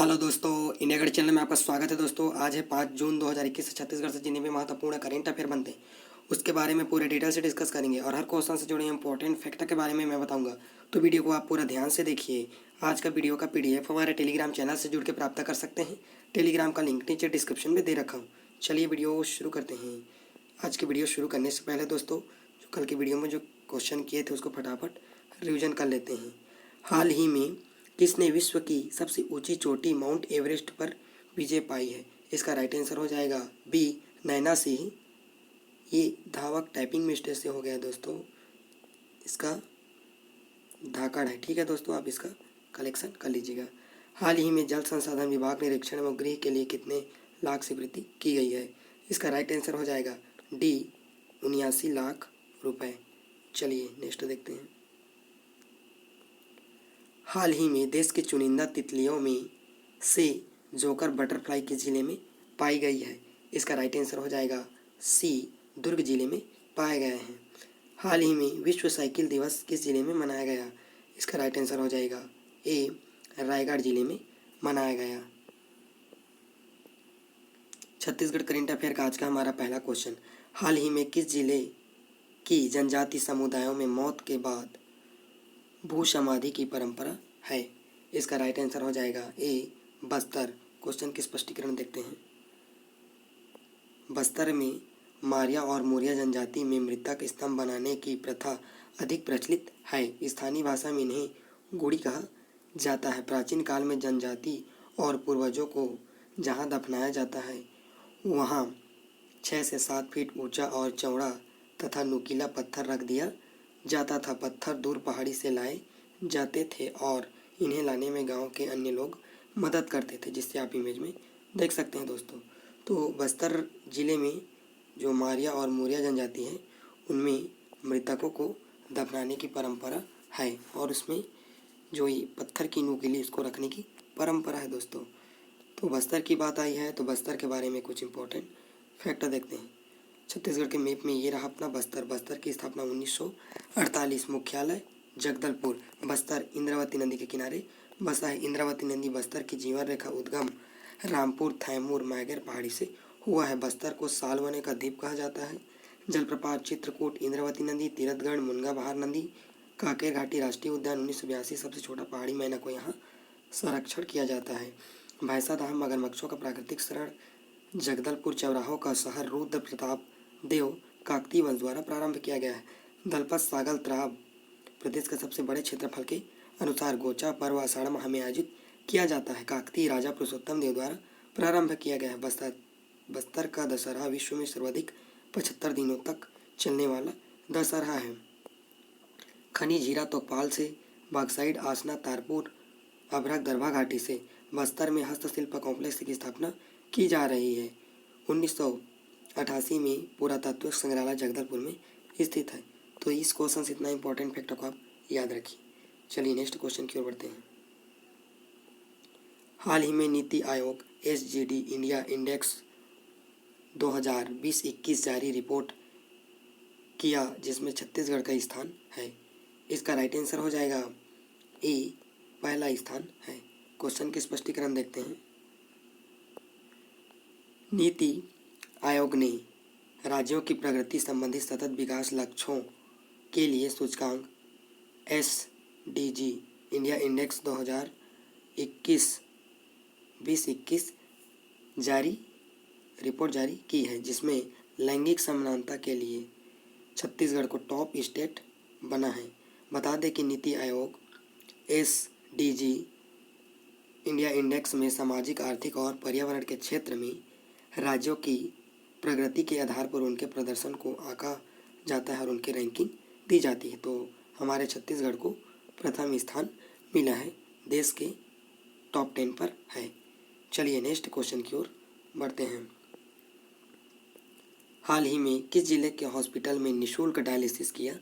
Hello दोस्तों, India गढ़ channel में आपका स्वागत है। दोस्तों आज है 5 जून 2021 से छत्तीसगढ़ से जितने भी महत्वपूर्ण करेंट अफेयर बनते हैं उसके बारे में पूरे डिटेल से डिस्कस करेंगे और हर क्वेश्चन से जुड़े इंपॉर्टेंट फैक्टर के बारे में मैं बताऊंगा। तो वीडियो को आप पूरा ध्यान से देखिए। आज का वीडियो का पीडीएफ हमारे टेलीग्राम चैनल से जुड़ के प्राप्त कर सकते हैं। टेलीग्राम का लिंक नीचे डिस्क्रिप्शन में दे रखा हूँ। चलिए वीडियो शुरू करते हैं। आज की वीडियो शुरू करने से पहले दोस्तों जो कल की वीडियो में जो क्वेश्चन किए थे उसको फटाफट रिविजन कर लेते हैं। हाल ही में किसने विश्व की सबसे ऊंची चोटी माउंट एवरेस्ट पर विजय पाई है? इसका राइट आंसर हो जाएगा बी, नैना सिंह। ये धावक टाइपिंग मिस्टेक से हो गया दोस्तों, इसका धाकड़ है। ठीक है दोस्तों, आप इसका कलेक्शन कर लीजिएगा। हाल ही में जल संसाधन विभाग निरीक्षण एवं गृह के लिए कितने लाख से वृद्धि की गई है? इसका राइट आंसर हो जाएगा डी, 79 लाख रुपए। चलिए नेक्स्ट देखते हैं। हाल ही में देश के चुनिंदा तितलियों में से जोकर बटरफ्लाई किस जिले में पाई गई है? इसका राइट आंसर हो जाएगा सी, दुर्ग जिले में पाए गए हैं। हाल ही में विश्व साइकिल दिवस किस जिले में मनाया गया? इसका राइट आंसर हो जाएगा ए, रायगढ़ जिले में मनाया गया। छत्तीसगढ़ करेंट अफेयर का आज का हमारा पहला क्वेश्चन, हाल ही में किस जिले की जनजाति समुदायों में मौत के बाद भू समाधि की परंपरा है? इसका राइट आंसर हो जाएगा ए, बस्तर। क्वेश्चन की स्पष्टीकरण देखते हैं। बस्तर में मारिया और मोरिया जनजाति में मृतक स्तंभ बनाने की प्रथा अधिक प्रचलित है। स्थानीय भाषा में इन्हें गुड़ी कहा जाता है। प्राचीन काल में जनजाति और पूर्वजों को जहाँ दफनाया जाता है वहाँ 6 से 7 फीट ऊंचा और चौड़ा तथा नुकीला पत्थर रख दिया जाता था। पत्थर दूर पहाड़ी से लाए जाते थे और इन्हें लाने में गांव के अन्य लोग मदद करते थे, जिससे आप इमेज में देख सकते हैं दोस्तों। तो बस्तर ज़िले में जो मारिया और मोरिया जनजाति है उनमें मृतकों को दफनाने की परंपरा है और उसमें जो ये पत्थर की नुकीली उसको रखने की परंपरा है दोस्तों। तो बस्तर की बात आई है तो बस्तर के बारे में कुछ इंपॉर्टेंट फैक्टर देखते हैं। छत्तीसगढ़ के मैप में ये रहा अपना बस्तर। बस्तर की स्थापना 1948। मुख्यालय जगदलपुर। बस्तर इंद्रावती नदी के किनारे बसा है। इंद्रावती नदी बस्तर की जीवन रेखा उद्गम रामपुर, थैमूर, मैगर पहाड़ी से हुआ है। बस्तर को सालवने का द्वीप कहा जाता है। जलप्रपात चित्रकूट, इंद्रावती नदी, तीरथगढ़, मुनगा बहार नदी, कांकेर घाटी राष्ट्रीय उद्यान 1982 सबसे छोटा पहाड़ी मैना को यहाँ संरक्षण किया जाता है। भैंसा धाम मगरमच्छों का प्राकृतिक शरण। जगदलपुर चौराहों का शहर रुद्र प्रताप देव काकतीय वंश द्वारा प्रारंभ किया गया है। दलपत सागल त्राब प्रदेश के सबसे बड़े क्षेत्रफल के अनुसार गोचा पर्व आषाढ़ माह में आयोजित किया जाता है। काकतीय राजा पुरुषोत्तम देव द्वारा प्रारंभ किया गया है। बस्तर का दशहरा विश्व में सर्वाधिक 75 दिनों तक चलने वाला दशहरा है। खनिज हीरा तोकपाल से, बॉक्साइट आसना तारपुर, अभ्रक दरभा घाटी से बस्तर में हस्तशिल्प कॉम्प्लेक्स की स्थापना की जा रही है। 1988 में पुरातत्व संग्रहालय जगदलपुर में स्थित है। तो इस क्वेश्चन से इतना इंपॉर्टेंट फैक्ट को आप याद रखिए। चलिए नेक्स्ट क्वेश्चन की ओर बढ़ते हैं। हाल ही में NITI Aayog SGD India index 2020-21 जारी रिपोर्ट किया जिसमें छत्तीसगढ़ का स्थान है। इसका राइट आंसर हो जाएगा ए, पहला स्थान है। क्वेश्चन के स्पष्टीकरण देखते हैं। नीति आयोग ने राज्यों की प्रगति संबंधी सतत विकास लक्ष्यों के लिए सूचकांक SDG इंडिया इंडेक्स 2021 रिपोर्ट जारी की है, जिसमें लैंगिक समानता के लिए छत्तीसगढ़ को टॉप स्टेट बना है। बता दें कि NITI Aayog SDG India index में सामाजिक, आर्थिक और पर्यावरण के क्षेत्र में राज्यों की प्रगति के आधार पर उनके प्रदर्शन को आंका जाता है और उनकी रैंकिंग दी जाती है। तो हमारे छत्तीसगढ़ को प्रथम स्थान मिला है, देश के टॉप 10 पर है। चलिए नेक्स्ट क्वेश्चन की ओर बढ़ते हैं। हाल ही में किस जिले के हॉस्पिटल में निःशुल्क डायलिसिस किया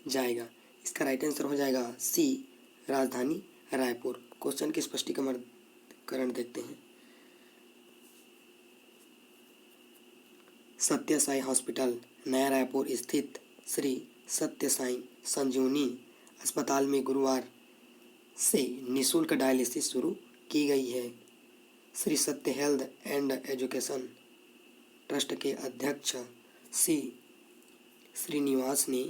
जाएगा? इसका राइट आंसर हो जाएगा सी, राजधानी रायपुर। क्वेश्चन की स्पष्टीकरण देखते हैं। सत्य साई हॉस्पिटल नया रायपुर स्थित श्री सत्य साई संजीवनी अस्पताल में गुरुवार से निःशुल्क डायलिसिस शुरू की गई है। श्री सत्य हेल्थ एंड एजुकेशन ट्रस्ट के अध्यक्ष सी श्रीनिवास ने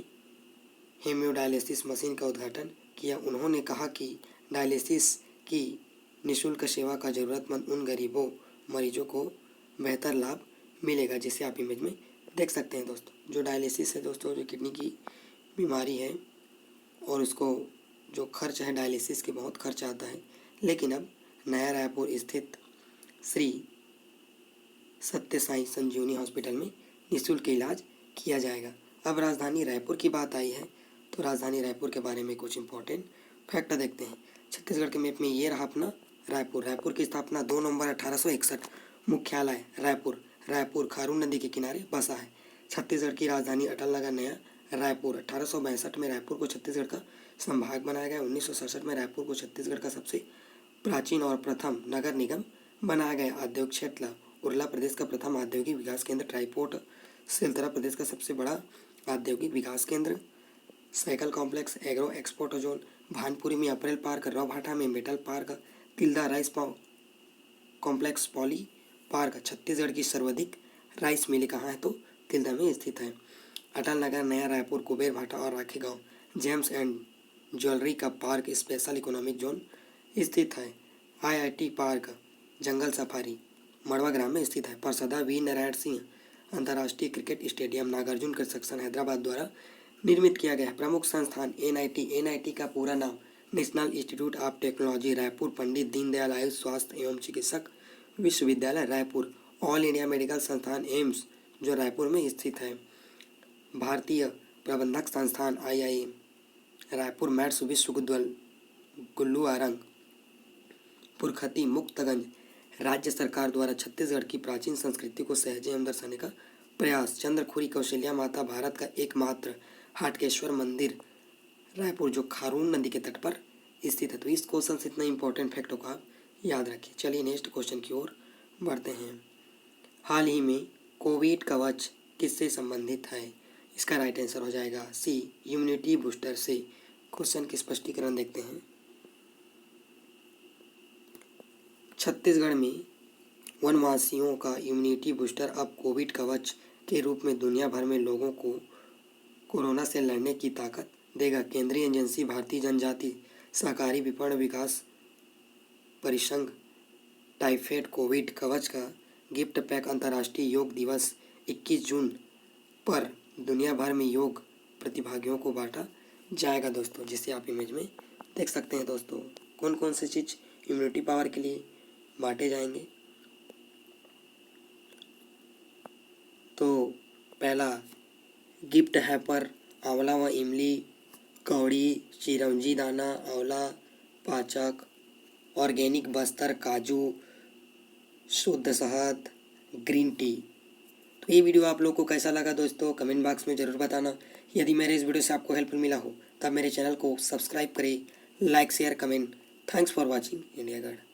हेमियोडायलिसिस मशीन का उद्घाटन किया। उन्होंने कहा कि डायलिसिस की निःशुल्क सेवा का ज़रूरतमंद उन गरीबों मरीजों को बेहतर लाभ मिलेगा, जिसे आप इमेज में देख सकते हैं दोस्तों। जो डायलिसिस है दोस्तों, जो किडनी की बीमारी है और उसको जो खर्च है डायलिसिस के बहुत खर्च आता है, लेकिन अब नया रायपुर स्थित श्री सत्य साई संजीवनी हॉस्पिटल में निःशुल्क इलाज किया जाएगा। अब राजधानी रायपुर की बात आई है तो राजधानी रायपुर के बारे में कुछ इम्पोर्टेंट फैक्ट देखते हैं। छत्तीसगढ़ के मैप में ये रहा अपना रायपुर। रायपुर की स्थापना 2 नवंबर 1861। मुख्यालय रायपुर खारून नदी के किनारे बसा है। छत्तीसगढ़ की राजधानी अटल नगर नया रायपुर। 1862 में रायपुर को छत्तीसगढ़ का संभाग बनाया गया। 1967 में रायपुर को छत्तीसगढ़ का सबसे प्राचीन और प्रथम नगर निगम बनाया गया। औद्योगिक क्षेत्र उरला प्रदेश का प्रथम औद्योगिक विकास केंद्र। ट्राईपोर्ट सिलतरा प्रदेश का सबसे बड़ा औद्योगिक विकास केंद्र। Cycle complex agro export zone. Bhanpuri में अप्रैल पार्क। रौभाटा में metal park. Tilda rice complex poly park. Chhattisgarh की सर्वाधिक राइस मिलें कहाँ है तो तिल्दा में स्थित है। अटल नगर नया रायपुर कुबेर भाटा और राखी गांव जेम्स एंड ज्वेलरी का पार्क स्पेशल इकोनॉमिक जोन स्थित है। IIT पार्क जंगल सफारी मड़वा ग्राम में स्थित है। परसदा वी नारायण सिंह अंतर्राष्ट्रीय cricket stadium Nagarjuna construction Hyderabad द्वारा निर्मित किया गया है। प्रमुख संस्थान NIT का पूरा नाम National Institute of Technology Raipur. Pandit Deendayal Ayush स्वास्थ्य एवं चिकित्सक विश्वविद्यालय रायपुर। ऑल इंडिया मेडिकल संस्थान एम्स जो रायपुर में स्थित है। भारतीय प्रबंधक संस्थान IIM रायपुर। मैट्स विश्वविद्यालय गुल्लूआरंग पुरखती मुक्तगंज। राज्य सरकार द्वारा छत्तीसगढ़ की प्राचीन संस्कृति को सहजे एवं दर्शाने का प्रयास। चंद्रखुरी कौशल्या माता भारत का एकमात्र हाटकेश्वर मंदिर रायपुर जो खारून नदी के तट पर स्थित है। तो इस क्वेश्चन से इतना इंपॉर्टेंट फैक्टों को आप याद रखिए। चलिए नेक्स्ट क्वेश्चन की ओर बढ़ते हैं। हाल ही में कोविड कवच किससे संबंधित है? इसका राइट आंसर हो जाएगा सी इम्यूनिटी बूस्टर से। क्वेश्चन के स्पष्टीकरण देखते हैं। छत्तीसगढ़ में वनवासियों का इम्यूनिटी बूस्टर अब कोविड कवच के रूप में दुनिया भर में लोगों को कोरोना से लड़ने की ताकत देगा। केंद्रीय एजेंसी भारतीय जनजाति सहकारी विपणन विकास परिसंघ टाइफेड कोविड कवच का गिफ्ट पैक अंतर्राष्ट्रीय योग दिवस 21 जून पर दुनिया भर में योग प्रतिभागियों को बांटा जाएगा दोस्तों, जिसे आप इमेज में देख सकते हैं दोस्तों। कौन कौन सी चीज़ इम्यूनिटी पावर के लिए बांटे जाएंगे? तो पहला गिफ्ट हैपर आंवला व इमली, कौड़ी, चिरौंजी दाना, आंवला, पाचक, ऑर्गेनिक बस्तर, काजू, शुद्ध शहद, ग्रीन टी। तो ये वीडियो आप लोग को कैसा लगा दोस्तों, कमेंट बॉक्स में ज़रूर बताना। यदि मेरे इस वीडियो से आपको हेल्पफुल मिला हो तब मेरे चैनल को सब्सक्राइब करें, like share comment. Thanks for watching India guard.